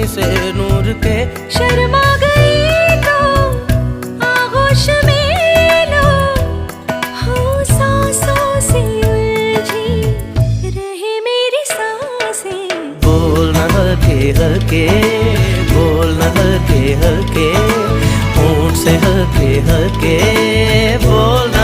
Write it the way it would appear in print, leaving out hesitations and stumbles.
रोशनी से नूर के। शर्मा गई तो आगोश में लो, हो सांसों से उलझी रहे मेरी सांसें। बोलना हल्के हल्के, बोलना हल्के हल्के, होंठ से हल्के हल्के बोलना।